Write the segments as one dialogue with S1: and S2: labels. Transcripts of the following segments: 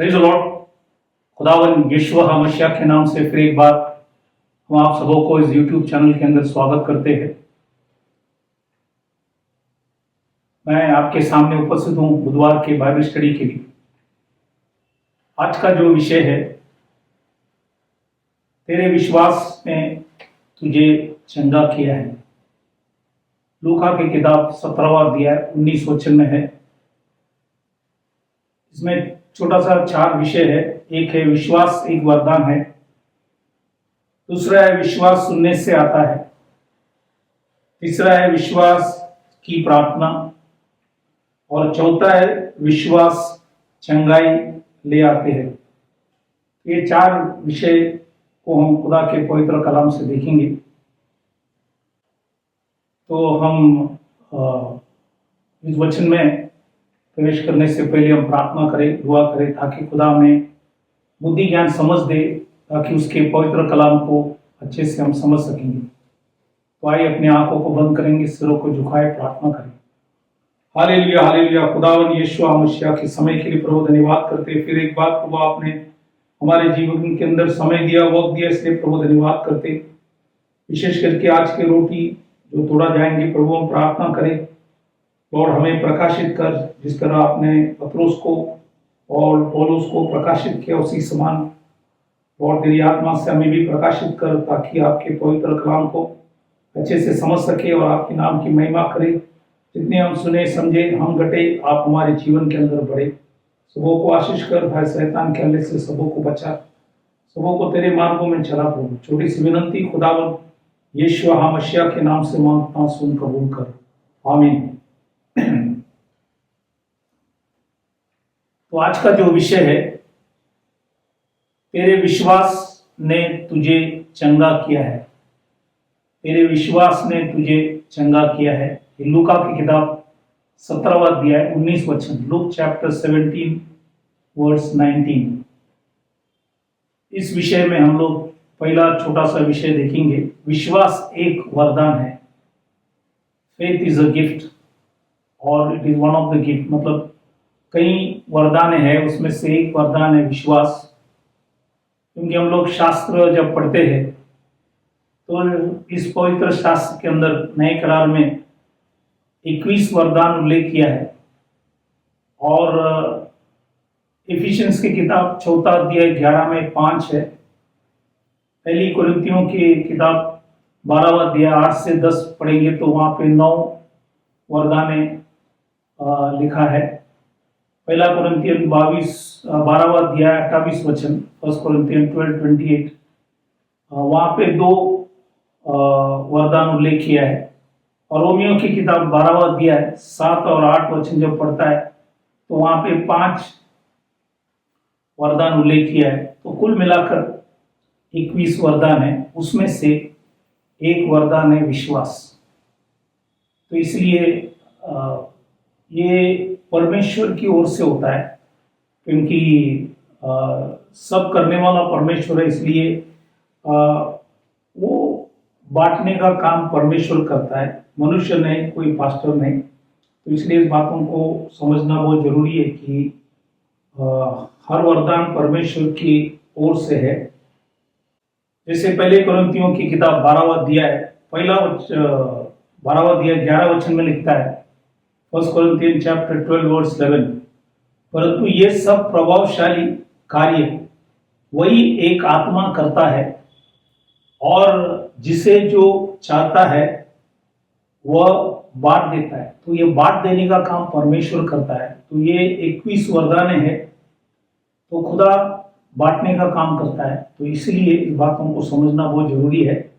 S1: Praise the Lord. खुदावन यीशु मसीह के नाम से फिर एक बार हम आप सबों को इस YouTube चैनल के अंदर स्वागत करते हैं। मैं आपके सामने उपस्थित हूँ बुधवार के बाइबल स्टडी के लिए। आज का जो विषय है, तेरे विश्वास ने तुझे चंगा किया है। लूका की किताब 17वां अध्याय 19 वचन में है। इसमें छोटा सा 4 विषय है। एक है विश्वास एक वरदान है, दूसरा है विश्वास सुनने से आता है, तीसरा है विश्वास की प्रार्थना, और चौथा है विश्वास चंगाई ले आते हैं। ये 4 विषय को हम खुदा के पवित्र कलाम से देखेंगे। तो हम इस वचन में प्रवेश करने से पहले हम प्रार्थना करें, दुआ करें, ताकि खुदा हमें बुद्धि ज्ञान समझ दे, ताकि उसके पवित्र कलाम को अच्छे से हम समझ सकेंगे। तो आइए अपनी आंखों को बंद करेंगे, सिरों को झुकाए प्रार्थना करें। Hallelujah hallelujah. खुदावन यीशु मसीह के समय के लिए प्रभु धन्यवाद करते। फिर एक बार प्रभु आपने हमारे जीवन के अंदर समय दिया, वक्त दिया, इसलिए प्रभु धन्यवाद करते। विशेष करके आज की रोटी जो तोड़ा जाएंगे, प्रभु हम प्रार्थना करें, लॉर्ड हमें प्रकाशित कर, जिस तरह आपने पत्रोस को और पौलुस को प्रकाशित किया, उसी समान लॉर्ड तेरी आत्मा से हमें भी प्रकाशित कर, ताकि आपके पवित्र कलाम को अच्छे से समझ सके और आपके नाम की महिमा करें। जितने हम सुने समझे हम घटे, आप हमारे जीवन के अंदर बढ़े। सबों को आशीष कर, भाई शैतान के हल्ले से सबों को बचा, सबों को तेरे मार्गों में चला प्रभु। छोटी सी विनंती खुदावन यीशु मसीह के नाम से मांगता, सुन कबूल कर, आमीन। तो आज का जो विषय है, तेरे विश्वास ने तुझे चंगा किया है। तेरे विश्वास ने तुझे चंगा किया है। लूका की किताब 17वां अध्याय 19 वचन, लूक चैप्टर 17 वर्स 19। इस विषय में हम लोग पहला छोटा सा विषय देखेंगे। विश्वास एक वरदान है। फेथ इज अ गिफ्ट और it is one of the gift. मतलब कई वरदान है, उसमें से एक वरदान है विश्वास। क्योंकि हम लोग शास्त्र जब पढ़ते हैं तो इस पवित्र शास्त्र के अंदर नए करार में 21 वरदान उल्लेख किया है। और इफिशियंस की किताब 4 अध्याय 11 में 5 है। पहली कुरिन्थियों की किताब 12वां अध्याय 8 से 10 पढ़ेंगे तो वहाँ पे 9 वरदाने लिखा है। पहला कुरिन्थियन 12वां अध्याय 28 वचन, फर्स्ट कुरिन्थियन 12:28, वहाँ पे 2 वरदान उल्लेख किया है। और रोमियो की किताब 12वां अध्याय 7 और 8 वचन जब पढ़ता है तो वहाँ पे 5 वरदान उल्लेख किया है। तो कुल मिलाकर 21 वरदान है, उसमें से एक वरदान है विश्वास। तो इसलिए ये परमेश्वर की ओर से होता है, क्योंकि सब करने वाला परमेश्वर है। इसलिए वो बांटने का काम परमेश्वर करता है, मनुष्य नहीं, कोई पास्टर नहीं। तो इसलिए इस बातों को समझना बहुत जरूरी है कि हर वरदान परमेश्वर की ओर से है। जैसे पहले कुरिन्थियों की किताब 12वां अध्याय 11 वचन में लिखता है, फर्स्ट कुरिन्थियन चैप्टर 12 वर्स 11, परंतु ये सब प्रभावशाली कार्य वही एक आत्मा करता है, और जिसे जो चाहता है वह बांट देता है। तो ये बांट देने का काम परमेश्वर करता है। तो ये 21 वरदाने हैं, तो खुदा बांटने का काम करता है। तो इसलिए इस बातों को समझना बहुत जरूरी है।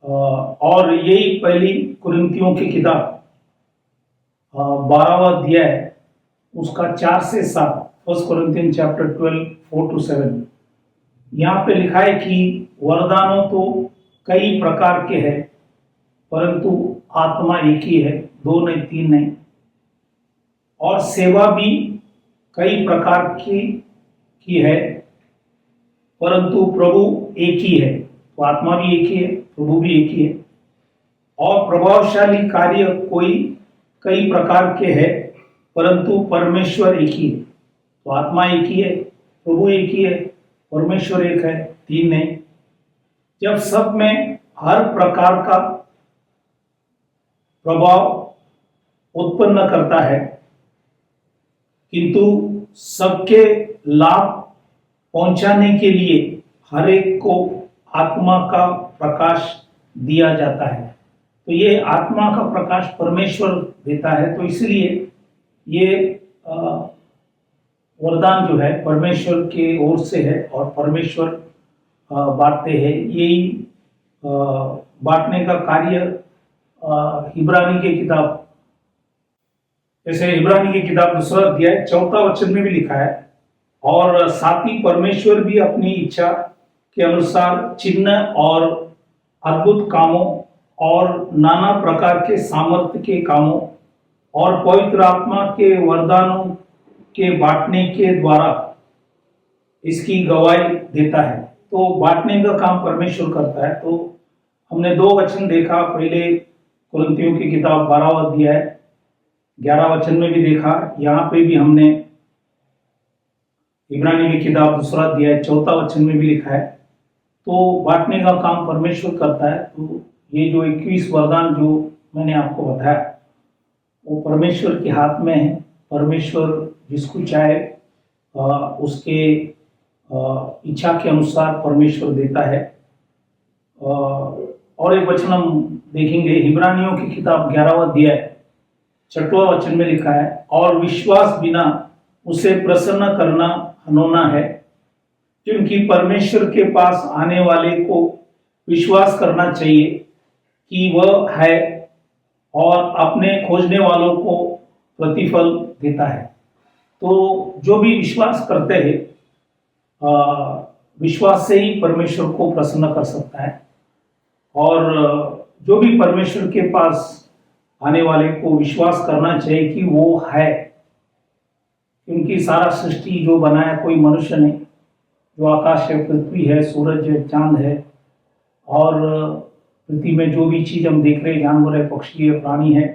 S1: और यही पहली कुरिन्थियों की किताब 12वां अध्याय उसका 4 से 7, फर्स्ट कुरिन्थियन चैप्टर 12 4-7, यहाँ पे लिखा है कि वरदानों तो कई प्रकार के हैं, परंतु आत्मा एक ही है, 2 नहीं, 3 नहीं। और सेवा भी कई प्रकार की है, परंतु प्रभु एक ही है। तो आत्मा भी एक ही है, प्रभु भी एक ही है। और प्रभावशाली कार्य कई प्रकार के हैं, परंतु परमेश्वर एक ही है। तो आत्मा एक ही है, प्रभु एक ही है, परमेश्वर एक है, तीन नहीं। जब सब में हर प्रकार का प्रभाव उत्पन्न करता है, किंतु सबके लाभ पहुंचाने के लिए हर एक को आत्मा का प्रकाश दिया जाता है। तो ये आत्मा का प्रकाश परमेश्वर देता है, तो इसलिए ये वरदान जो है परमेश्वर के ओर से है और परमेश्वर बांटते हैं। यही बांटने का कार्य इब्रानी की किताब, जैसे इब्रानी की किताब 2 अध्याय 4 वचन में भी लिखा है, और साथ ही परमेश्वर भी अपनी इच्छा के अनुसार चिन्ह और अद्भुत कामों और नाना प्रकार के सामर्थ्य के कामों और पवित्र आत्मा के वरदानों के बांटने के द्वारा इसकी गवाही देता है। तो बांटने का काम परमेश्वर करता है। तो हमने 2 वचन देखा, पहले कुरिन्थियों की किताब 12 अध्याय 11 वचन में भी देखा, यहाँ पे भी हमने इब्रानी की किताब 2 अध्याय 4 वचन में भी लिखा है। तो बांटने का काम परमेश्वर करता है। तो ये जो 21 वरदान जो मैंने आपको बताया वो परमेश्वर के हाथ में है। परमेश्वर जिसको चाहे उसके इच्छा के अनुसार परमेश्वर देता है। और एक वचन हम देखेंगे, इब्रानियों की किताब 11 अध्याय 6वां वचन में लिखा है, और विश्वास बिना उसे प्रसन्न करना हनौना है, क्योंकि परमेश्वर के पास आने वाले को विश्वास करना चाहिए कि वह है और अपने खोजने वालों को प्रतिफल देता है। तो जो भी विश्वास करते हैं, विश्वास से ही परमेश्वर को प्रसन्न कर सकता है। और जो भी परमेश्वर के पास आने वाले को विश्वास करना चाहिए कि वो है, क्योंकि सारा सृष्टि जो बना है कोई मनुष्य नहीं, जो आकाश है, पृथ्वी है, सूरज है, चांद है, और पृथ्वी में जो भी चीज हम देख रहे हैं, जानवर है, पक्षी है, प्राणी है,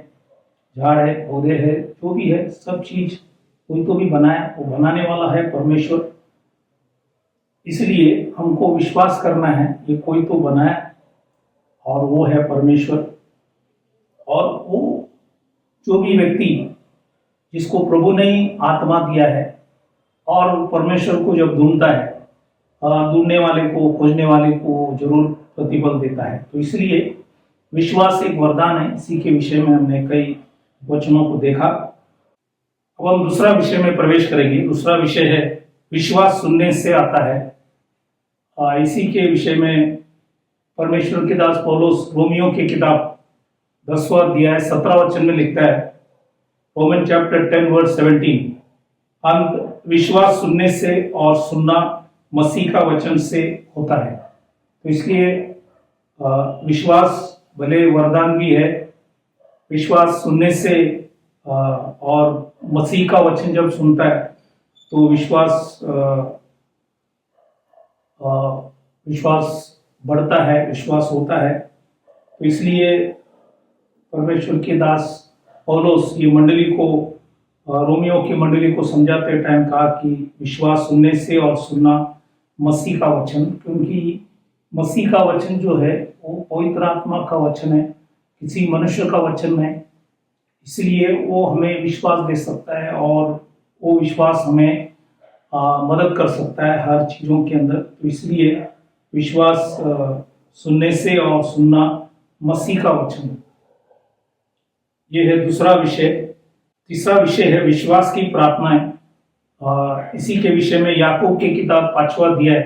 S1: झाड़ है, पौधे है, जो भी है, सब चीज कोई तो भी बनाया, वो बनाने वाला है परमेश्वर। इसलिए हमको विश्वास करना है ये कोई तो बनाया और वो है परमेश्वर। और वो जो भी व्यक्ति जिसको प्रभु ने आत्मा दिया है और परमेश्वर को जब ढूंढता है, ढूंढने वाले को, खोजने वाले को जरूर प्रतिफल देता है। तो इसलिए विश्वास एक वरदान है। इसी के विषय में हमने कई वचनों को देखा। अब हम दूसरा विषय में प्रवेश करेंगे। दूसरा विषय है विश्वास सुनने से आता है। इसी के विषय में परमेश्वर के दास पौलुस रोमियो की किताब 10वां अध्याय 17 वचन में लिखता है, रोमन चैप्टर 10 वर्स 17, अंत विश्वास सुनने से और सुनना मसीह का वचन से होता है। तो इसलिए विश्वास भले वरदान भी है, विश्वास सुनने से और मसीह का वचन जब सुनता है तो विश्वास बढ़ता है, विश्वास होता है। तो इसलिए परमेश्वर के दास पौलुस ये मंडली को, रोमियो की मंडली को समझाते टाइम कहा कि विश्वास सुनने से और सुनना मसीह का वचन, क्योंकि मसीह का वचन जो है वो पवित्र आत्मा का वचन है, किसी मनुष्य का वचन है। इसलिए वो हमें विश्वास दे सकता है और वो विश्वास हमें मदद कर सकता है हर चीज़ों के अंदर। तो इसलिए विश्वास सुनने से और सुनना मसीह का वचन, ये है दूसरा विषय। तीसरा विषय है विश्वास की प्रार्थनाएं। इसी के विषय में याकूब की किताब 5वां अध्याय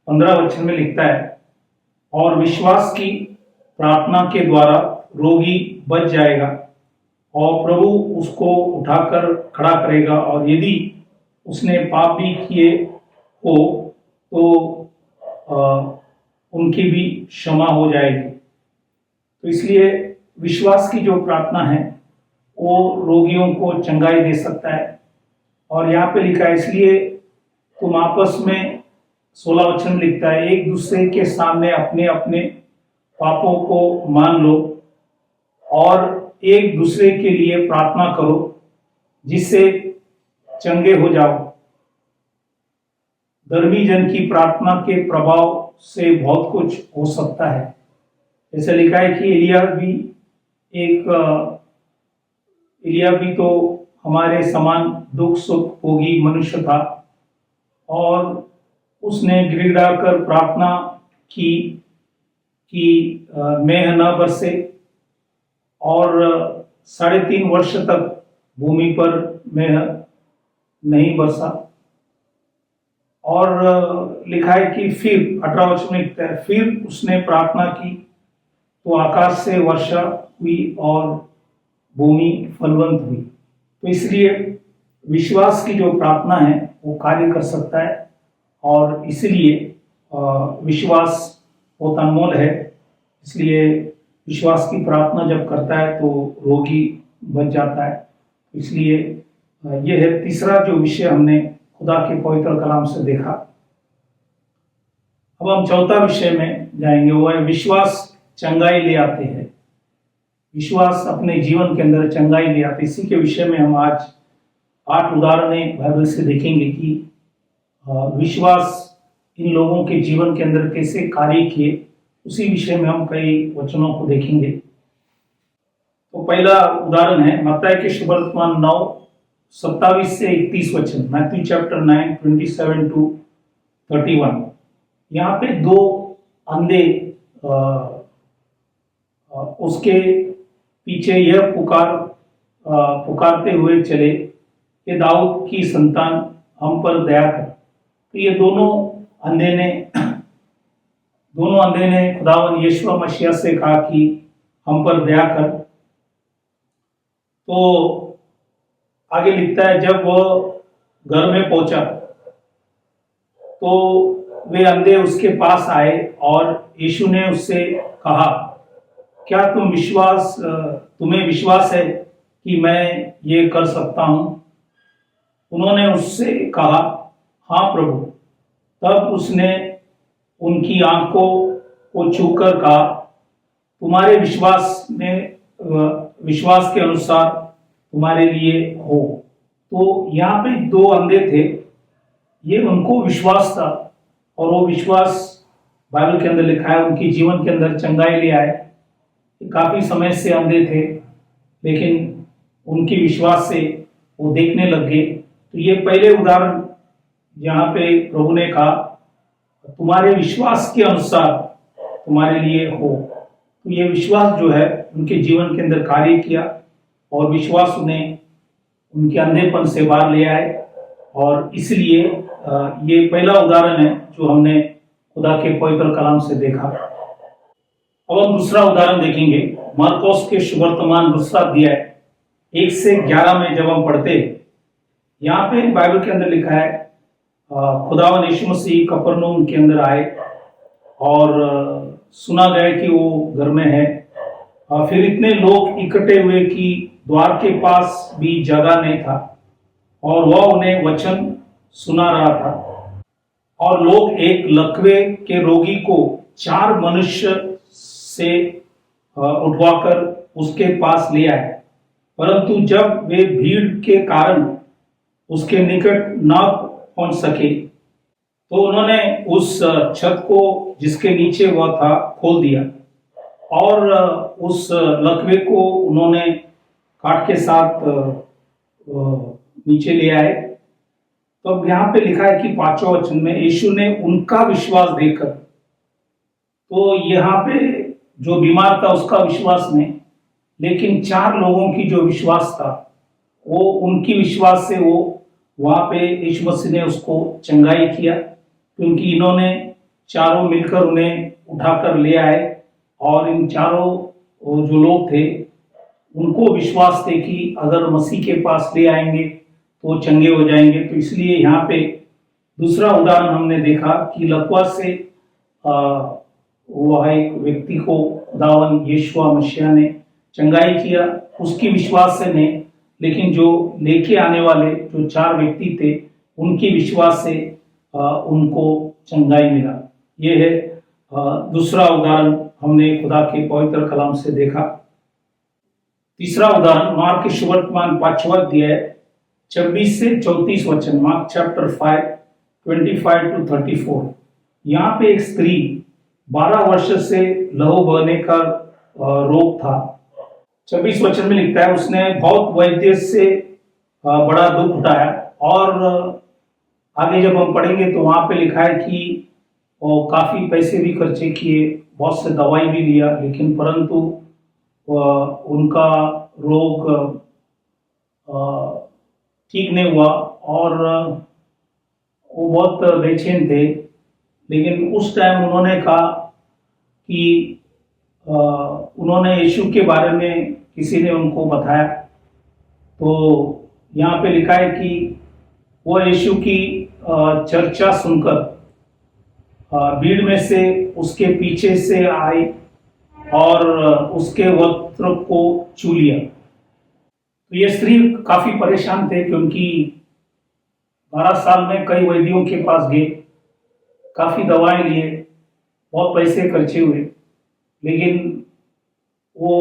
S1: 15 वचन में लिखता है, और विश्वास की प्रार्थना के द्वारा रोगी बच जाएगा और प्रभु उसको उठाकर खड़ा करेगा, और यदि उसने पाप भी किए हो तो उनकी भी क्षमा हो जाएगी। तो इसलिए विश्वास की जो प्रार्थना है वो रोगियों को चंगाई दे सकता है। और यहाँ पे लिखा है, इसलिए तुम आपस में, 16 वचन लिखता है, एक दूसरे के सामने अपने अपने पापों को मान लो और एक दूसरे के लिए प्रार्थना करो जिससे चंगे हो जाओ। धर्मी जन की प्रार्थना के प्रभाव से बहुत कुछ हो सकता है। जैसे लिखा है कि एक एलिया भी तो हमारे समान दुख सुख भोगी मनुष्य था, और उसने गिड़गिड़ाकर प्रार्थना की कि मेघ न बरसे, और 3.5 वर्ष तक भूमि पर मेघ नहीं बरसा। और लिखा है कि फिर 18 वचन में लिखता है, फिर उसने प्रार्थना की तो आकाश से वर्षा हुई और भूमि फलवंत हुई। तो इसलिए विश्वास की जो प्रार्थना है वो कार्य कर सकता है, और इसलिए विश्वास बहुत अनमोल है। इसलिए विश्वास की प्रार्थना जब करता है तो रोगी बच जाता है। इसलिए यह है तीसरा जो विषय हमने खुदा के पवित्र कलाम से देखा। अब हम चौथा विषय में जाएंगे, वो है विश्वास चंगाई ले आते हैं। विश्वास अपने जीवन के अंदर चंगाई ले आते। इसी के विषय में हम आज 8 उदाहरणें बाइबल से देखेंगे कि विश्वास इन लोगों के जीवन के अंदर कैसे कार्य किए। उसी विषय में हम कई वचनों को देखेंगे। तो पहला उदाहरण है मत्ती के शुभ वर्तमान 9:27 से 31 वचन, मैथ्यू चैप्टर 9:27 to 31। यहाँ पे 2 अंधे उसके पीछे यह पुकारते हुए चले कि दाऊद की संतान हम पर दया कर। तो ये दोनों अंधे ने खुदावन यीशु मसीह से कहा कि हम पर दया कर। तो आगे लिखता है, जब वह घर में पहुंचा तो वे अंधे उसके पास आए और यीशु ने उससे कहा, क्या तुम्हें विश्वास है कि मैं ये कर सकता हूं? उन्होंने उससे कहा, हाँ प्रभु। तब उसने उनकी आंखों को छूकर कहा, तुम्हारे विश्वास के अनुसार तुम्हारे लिए हो। तो यहाँ पे 2 अंधे थे, ये उनको विश्वास था, और वो विश्वास बाइबल के अंदर लिखा है उनके जीवन के अंदर चंगाई ले आए। काफी समय से अंधे थे, लेकिन उनके विश्वास से वो देखने लग गए। तो ये पहले उदाहरण जहाँ पे प्रभु ने कहा तुम्हारे विश्वास के अनुसार तुम्हारे लिए हो। तो ये विश्वास जो है उनके जीवन के अंदर कार्य किया, और विश्वास उन्हें उनके अंधेपन से बाहर ले आए। और इसलिए ये पहला उदाहरण है जो हमने खुदा के पवित्र कलाम से देखा। अब हम दूसरा उदाहरण देखेंगे, मार्कोस के शुभ वर्तमान 2 अध्याय 1 से 11 में जब हम पढ़ते, यहाँ पे बाइबल के अंदर लिखा है खुदावन यीशु मसीह कफरनहूम के अंदर आए, और सुना गया कि वो घर में है। फिर इतने लोग इकट्ठे हुए कि द्वार के पास भी जगह नहीं था, और वह उन्हें वचन सुना रहा था। और लोग एक लकवे के रोगी को 4 मनुष्य से उठवाकर उसके पास ले आए, परंतु जब वे भीड़ के कारण उसके निकट न पहुंच सके तो उन्होंने उस छत को जिसके नीचे वह था खोल दिया, और उस लकवे को उन्होंने काट के साथ नीचे ले आए। तो अब यहाँ पे लिखा है कि 5वें वचन में, यीशु ने उनका विश्वास देखकर, तो यहाँ पे जो बीमार था उसका विश्वास नहीं, लेकिन 4 लोगों की जो विश्वास था वो उनकी विश्वास से वो वहां पे यीशु मसीह ने उसको चंगाई किया, क्योंकि इन्होंने चारों मिलकर उन्हें उठाकर ले आए, और इन चारों जो लोग थे उनको विश्वास थे कि अगर मसीह के पास ले आएंगे तो चंगे हो जाएंगे। तो इसलिए यहाँ पे दूसरा उदाहरण हमने देखा कि लकवा से वह एक व्यक्ति को खुदावन यीशु मसीह ने चंगाई किया, उसकी विश्वास से नहीं, लेकिन जो लेके आने वाले जो 4 व्यक्ति थे उनके विश्वास से उनको चंगाई मिला। ये है दूसरा उदाहरण हमने खुदा के पवित्र कलाम से देखा। तीसरा उदाहरण मार्क शुभ वर्तमान 5वां अध्याय 26 से 34 वचन, मार्क चैप्टर 5 25 to 34। यहाँ पे एक स्त्री 12 वर्ष से लहू बहने का रोग था। 26 वचन में लिखता है, उसने बहुत वैद्य से बड़ा दुख उठाया। और आगे जब हम पढ़ेंगे तो वहां पे लिखा है कि वो काफी पैसे भी खर्चे किए, बहुत से दवाई भी लिया, लेकिन परंतु उनका रोग ठीक नहीं हुआ और वो बहुत बेचैन थे। लेकिन उस टाइम उन्होंने कहा कि उन्होंने यीशु के बारे में किसी ने उनको बताया। तो यहाँ पे लिखा है कि वो यीशु की चर्चा सुनकर भीड़ में से उसके पीछे से आए और उसके वस्त्र को छू लिया। तो ये स्त्री काफी परेशान थे क्योंकि 12 साल में कई वैद्यों के पास गए, काफी दवाएं लिए, बहुत पैसे खर्चे हुए, लेकिन वो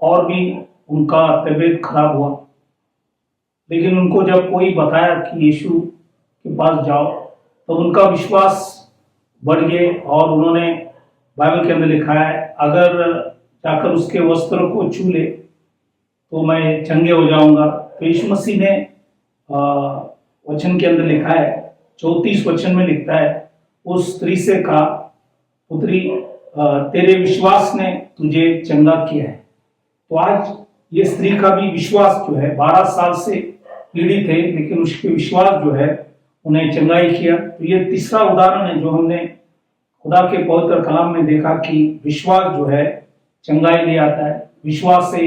S1: और भी उनका तबीयत खराब हुआ। लेकिन उनको जब कोई बताया कि यीशु के पास जाओ तो उनका विश्वास बढ़ गए और उन्होंने, बाइबल के अंदर लिखा है, अगर जाकर उसके वस्त्र को छू ले तो मैं चंगे हो जाऊंगा। तो यीशु मसीह ने वचन के अंदर लिखा है, 34 वचन में लिखता है, उस स्त्री से कहा, पुत्री तेरे विश्वास ने तुझे चंगा किया है। तो आज ये स्त्री का भी विश्वास जो है, 12 साल से पीड़ित है, लेकिन उसके विश्वास जो है उन्हें चंगाई किया। तो ये तीसरा उदाहरण है जो हमने खुदा के पवित्र कलाम में देखा कि विश्वास जो है चंगाई ले आता है। विश्वास से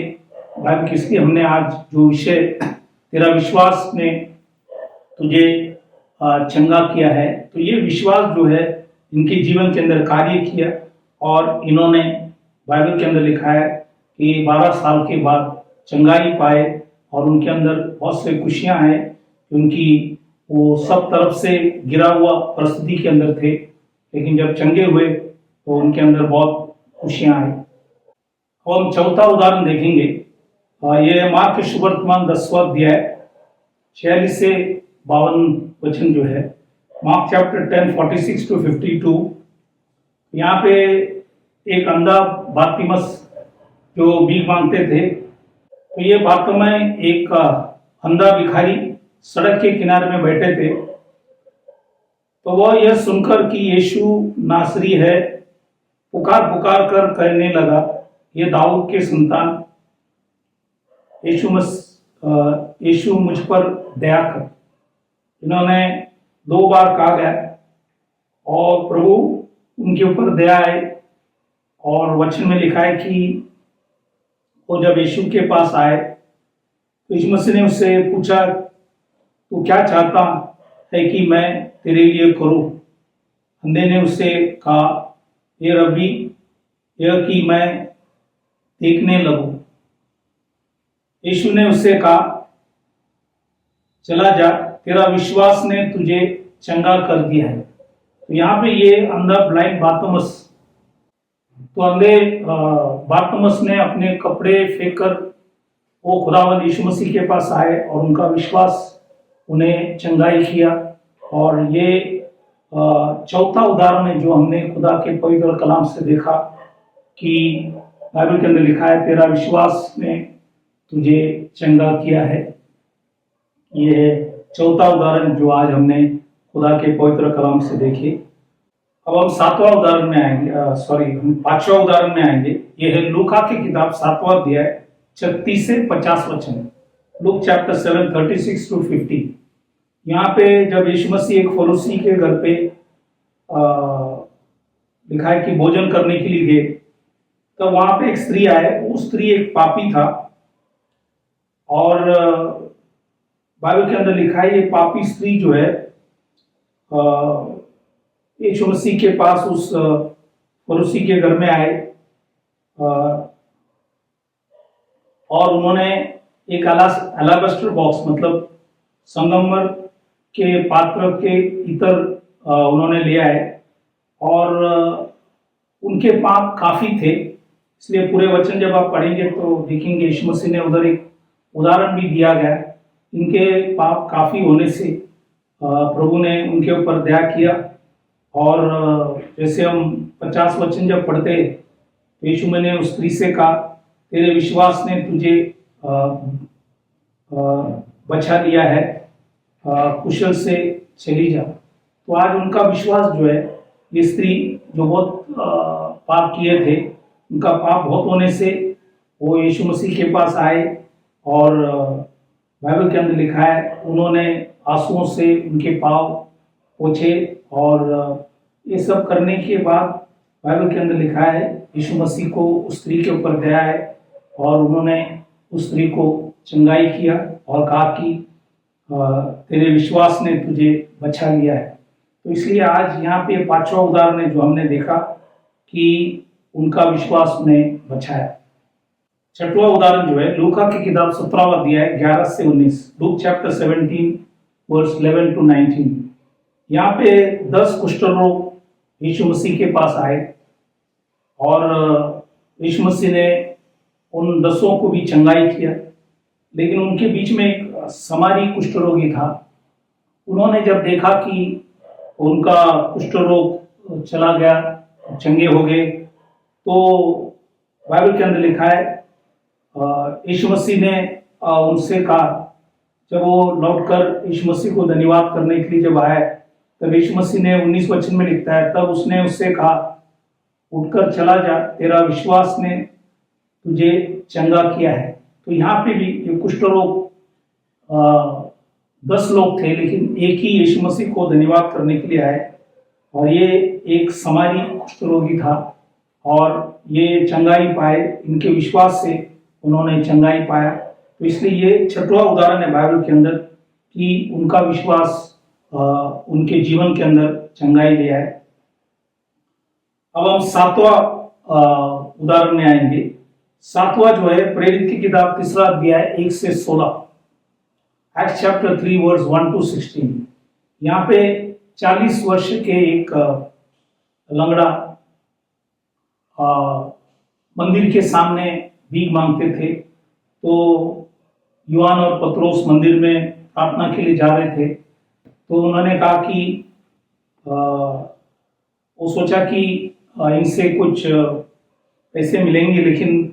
S1: बाइबल किसकी हमने आज जो विषय, तेरा विश्वास ने तुझे चंगा किया है, तो ये विश्वास जो है इनके जीवन के अंदर कार्य किया और इन्होंने, बाइबल के अंदर लिखा है कि 12 साल के बाद चंगाई पाए और उनके अंदर बहुत से खुशियां हैं क्योंकि वो सब तरफ से गिरा हुआ परिस्थिति के अंदर थे, लेकिन जब चंगे हुए तो उनके अंदर बहुत खुशियां आई। अब हम चौथा उदाहरण देखेंगे। ये मार्क के सुवर्तमान 10वां अध्याय 46 से 52 वचन जो है, मार्क चैप्टर 10 46 to 52। यहाँ पे एक अंधा बातिमस जो भीख मांगते थे, तो ये बातिमय एक अंधा भिखारी सड़क के किनारे में बैठे थे। तो वह यह सुनकर कि यीशु नासरी है, पुकार पुकार कर कहने लगा, ये दाऊद के संतान यीशु मुझ पर दया कर। इन्होंने 2 बार कहा गया और प्रभु उनके ऊपर दया आए। और वचन में लिखा है कि वो जब यीशु के पास आए तो यीशु मसीह ने उससे पूछा, तू क्या चाहता है कि मैं तेरे लिए करूं? अंधे ने उससे कहा, ये रब्बी, यह कि मैं देखने लगूं। यीशु ने उससे कहा, चला जा, तेरा विश्वास ने तुझे चंगा कर दिया है। तो यहाँ पे ये अंधा ब्लाइंड बातिमस, तो अंधे बातिमस ने अपने कपड़े फेंक कर वो खुदावंद यीशु मसीह के पास आए और उनका विश्वास उन्हें चंगाई किया। और ये चौथा उदाहरण है जो हमने खुदा के पवित्र कलाम से देखा कि बाइबल के अंदर लिखा है, तेरा विश्वास ने तुझे चंगा किया है। ये चौथा उदाहरण जो आज हमने खुदा के पवित्र कलाम से देखे। अब हम 7वां उदाहरण में आएंगे, हम 5वां उदाहरण में आएंगे। ये है लूका की किताब 7वां अध्याय 36 से 50 वचन, लूक चैप्टर 7 36 to 50। यहाँ पे जब यीशु मसीह एक फरीसी के घर पे लिखा है कि भोजन करने के लिए गए, तो वहां पे एक स्त्री आए। वो स्त्री एक पापी था और बाइबल के अंदर लिखा है ये पापी स्त्री जो है यीशु मसीह के पास उस फरीसी के घर में आए और उन्होंने एक अलाबास्टर बॉक्स, मतलब संगमरमर के पात्र के इतर उन्होंने ले आए और उनके पाप काफी थे। इसलिए पूरे वचन जब आप पढ़ेंगे तो देखेंगे यीशु मसीह ने उधर एक उदाहरण भी दिया गया। इनके पाप काफी होने से प्रभु ने उनके ऊपर दया किया। और जैसे हम 50 वचन जब पढ़ते, तो यीशु मैंने उस स्त्री से कहा, तेरे विश्वास ने तुझे बचा लिया है, कुशल से चली जा। तो आज उनका विश्वास जो है, ये स्त्री जो बहुत पाप किए थे, उनका पाप बहुत होने से वो यीशु मसीह के पास आए। और बाइबल के अंदर लिखा है, उन्होंने आंसुओं से उनके पाँव पोंछे। और ये सब करने के बाद बाइबल के अंदर लिखा है, यीशु मसीह को उस स्त्री के ऊपर दया है और उन्होंने उस स्त्री को चंगाई किया और कहा कि तेरे विश्वास ने तुझे बचा लिया है। तो इसलिए आज यहाँ पे 5वां उदाहरण है जो हमने देखा कि उनका विश्वास उन्हें बचाया। 6वां उदाहरण जो है, लूका की किताब 17वां अध्याय 11 से 19, लूक चैप्टर 17 वर्स 11 to 19। यहाँ पे 10 कुष्ठ रोग यीशु मसीह के पास आए और यीशु मसीह ने उन 10 को भी चंगाई किया। लेकिन उनके बीच में एक समारी कुष्ठ रोगी था। उन्होंने जब देखा कि उनका कुष्ठ रोग चला गया, चंगे हो गए, तो बाइबल के अंदर लिखा है, यीशु मसीह ने उनसे कहा, जब वो लौटकर यीशु मसीह को धन्यवाद करने के लिए जब आए, तब यीशु मसीह ने 19 वचन में लिखता है, तब उसने उससे कहा, उठकर चला जा, तेरा विश्वास ने तुझे चंगा किया है। तो यहाँ पे भी ये कुष्ठ रोग 10 लोग थे, लेकिन एक ही यीशु मसीह को धन्यवाद करने के लिए आए और ये एक समारी कुष्ठ रोगी था और ये चंगाई पाए, इनके विश्वास से उन्होंने चंगाई पाया। तो इसलिए ये 6वां उदाहरण है बाइबल के अंदर कि उनका विश्वास उनके जीवन के अंदर चंगाई ले आए। अब हम 7वां उदाहरण में आएंगे। 7वां जो है, प्रेरित की किताब 3 अध्याय 1 से 16, एक्ट्स चैप्टर 3 वर्स 1 to 16। यहाँ पे 40 वर्ष के एक लंगड़ा मंदिर के सामने भीख मांगते थे। तो यूहान और पतरोस मंदिर में प्रार्थना के लिए जा रहे थे। तो उन्होंने कहा कि वो सोचा कि इनसे कुछ पैसे मिलेंगे, लेकिन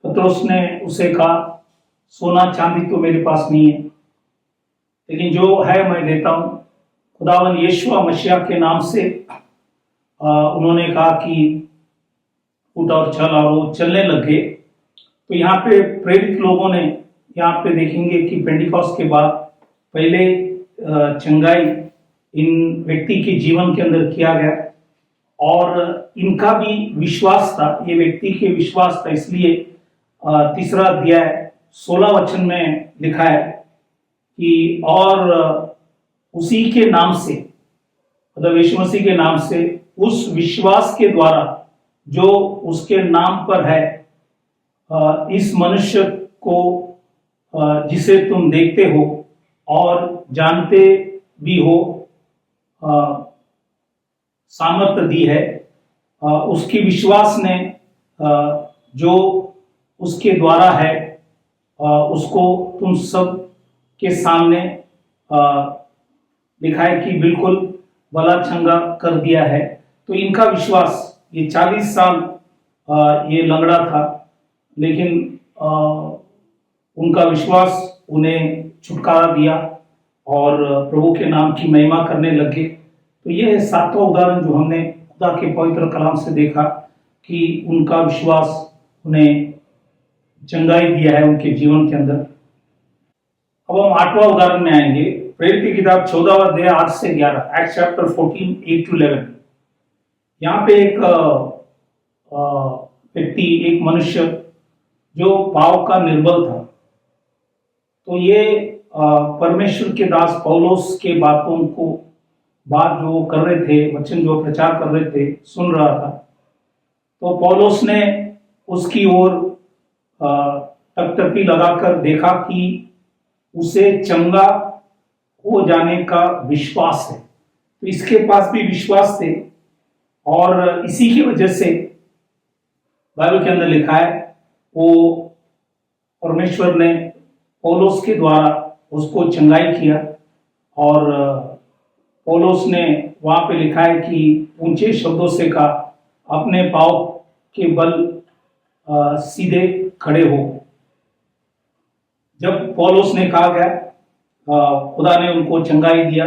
S1: पतरोस ने उसे कहा, सोना चांदी तो मेरे पास नहीं है, लेकिन जो है मैं देता हूँ। खुदावन यीशु मसीह के नाम से उन्होंने कहा कि उठ और चल, और वो चलने लगे। तो यहाँ पे प्रेरित लोगों ने, यहाँ पे देखेंगे कि पेंटिकॉस्ट के बाद पहले चंगाई इन व्यक्ति के जीवन के अंदर किया गया और इनका भी विश्वास था, ये व्यक्ति के विश्वास था। इसलिए 3 अध्याय 16 वचन में लिखा है कि और उसी के नाम से, मतलब यीशु मसीह के नाम से, उस विश्वास के द्वारा जो उसके नाम पर है, इस मनुष्य को जिसे तुम देखते हो और जानते भी हो, सामर्थ्य दी है। उसकी विश्वास ने जो उसके द्वारा है, उसको तुम सब के सामने लिखा है कि बिल्कुल भला चंगा कर दिया है। तो इनका विश्वास, ये 40 साल ये लंगड़ा था, लेकिन उनका विश्वास उन्हें छुटकारा दिया और प्रभु के नाम की महिमा करने लगे। तो ये है 7वां उदाहरण जो हमने खुदा के पवित्र कलाम से देखा कि उनका विश्वास उन्हें चंगाई दिया है उनके जीवन के अंदर। अब हम 8वां उदाहरण में आएंगे। प्रेरित की किताब 14 अध्याय 8 से 11, एक्ट्स चैप्टर 14 8 to 11। यहाँ पे एक व्यक्ति, एक मनुष्य जो पाव का निर्बल था। तो ये परमेश्वर के दास पौलुस के बात जो कर रहे थे, वचन जो प्रचार कर रहे थे, सुन रहा था। तो पौलुस ने उसकी ओर टकटकी लगाकर देखा कि उसे चंगा हो जाने का विश्वास है। तो इसके पास भी विश्वास थे और इसी की वजह से बाइबल के अंदर लिखा है, वो परमेश्वर ने पौलुस के द्वारा उसको चंगाई किया और पौलुस ने वहां पे लिखा है कि ऊंचे शब्दों से कहा, अपने पाँव के बल सीधे खड़े हो। जब पौलुस ने कहा गया, खुदा ने उनको चंगाई दिया।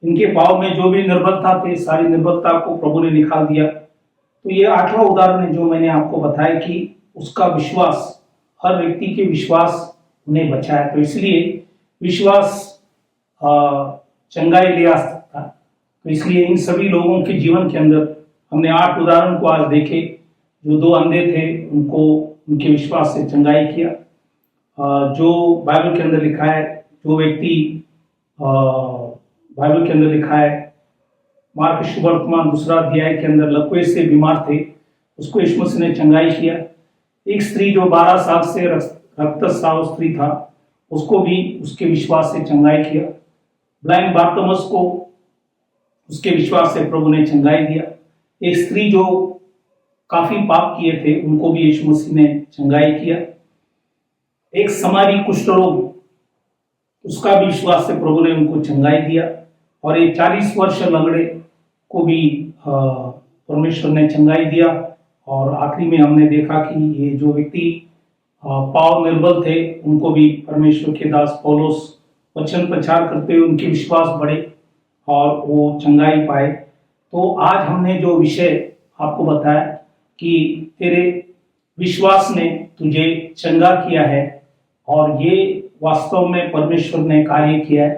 S1: इनके पाँव में जो भी निर्बलता थे, सारी निर्बलता को प्रभु ने निकाल दिया। तो ये 8वां उदाहरण है जो मैंने आपको बताया कि उसका विश्वास, हर व्यक्ति के विश्वास उन्हें बचाया। तो इसलिए विश्वास चंगाई ले आ सकता है। तो इसलिए इन सभी लोगों के जीवन के अंदर हमने 8 उदाहरण को आज देखे। जो 2 अंधे थे, उनको उनके विश्वास से चंगाई किया। जो बाइबल के अंदर लिखा है, जो व्यक्ति बाइबल के अंदर लिखा है, मार्क सुवर्तमान 2 अध्याय के अंदर लकवे से बीमार थे, उसको यीशु मसीह ने चंगाई किया। एक स्त्री जो 12 साल से रक्तस्राव स्त्री था, उसको भी उसके विश्वास से चंगाई किया। ब्लाइंड बार्तिमेउस को उसके विश्वास से प्रभु ने चंगाई दिया। एक स्त्री जो काफी पाप किए थे, उनको भी यीशु मसीह ने चंगाई किया। एक समारी कुष्ठ रोग, उसका भी विश्वास से प्रभु ने उनको चंगाई दिया। और एक 40 वर्ष लंगड़े को भी परमेश्वर ने चंगाई दिया। और आखिरी में हमने देखा कि ये जो व्यक्ति पाव निर्बल थे, उनको भी परमेश्वर के दास पौलुस वचन प्रचार करते हुए उनके विश्वास बढ़े और वो चंगाई पाए। तो आज हमने जो विषय आपको बताया कि तेरे विश्वास ने तुझे चंगा किया है और ये वास्तव में परमेश्वर ने कार्य किया है।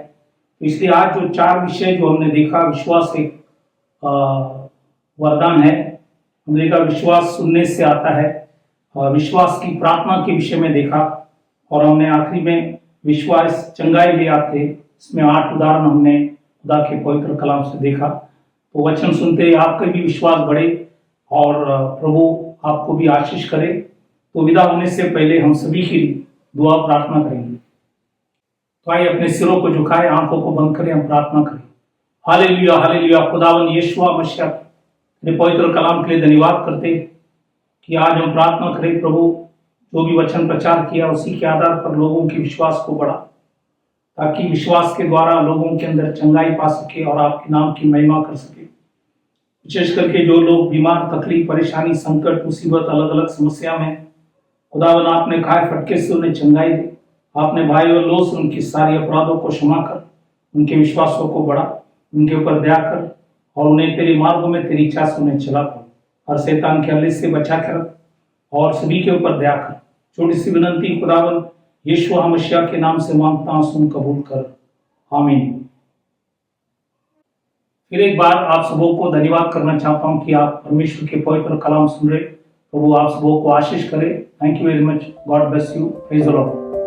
S1: तो इसलिए आज जो 4 विषय जो हमने देखा, विश्वास एक वरदान है। हमने देखा विश्वास सुनने से आता है, विश्वास की प्रार्थना के विषय में देखा, और हमने आखिरी में विश्वास चंगाई ले आते, इसमें 8 उदाहरण हमने खुदा के पवित्र कलाम से देखा। तो वचन सुनते आपका भी विश्वास बढ़े और प्रभु आपको भी आशीष करे। तो विदा होने से पहले हम सभी की दुआ प्रार्थना करेंगे। तो आइए अपने सिरों को झुकाए, आंखों को बंद करें, हम प्रार्थना करें। Hallelujah hallelujah. खुदावन यीशु मसीह ने पवित्र कलाम के लिए धन्यवाद करते कि आज हम प्रार्थना करें प्रभु, जो भी वचन प्रचार किया उसी के आधार पर लोगों के विश्वास को बढ़ा, ताकि विश्वास के द्वारा लोगों के अंदर चंगाई पा सके और आपके नाम की महिमा कर सके। विशेष करके जो लोग बीमार, तकलीफ, परेशानी, संकट, मुसीबत, अलग अलग समस्या में, खुदावन आपने खाए फटके से उन्हें चंगाई दे। आपने भाई और लोग से उनकी सारी अपराधों को क्षमा कर, उनके विश्वासों को बढ़ा, उनके ऊपर दया कर और उन्हें तेरे मार्गों में तेरी इच्छा से उन्हें चला कर, हर शैतान के हल्ले से बचा कर और सभी के ऊपर दया कर। छोटी सी विनंती खुदावन यीशु मसीह के नाम से मांगता हूं, सुन कबूल कर, आमीन। फिर एक बार आप सबों को धन्यवाद करना चाहता हूं कि आप परमेश्वर के पवित्र कलाम सुन रहे। प्रभु आप सबों को आशीष करे। Thank you very much. God bless you. Praise the Lord.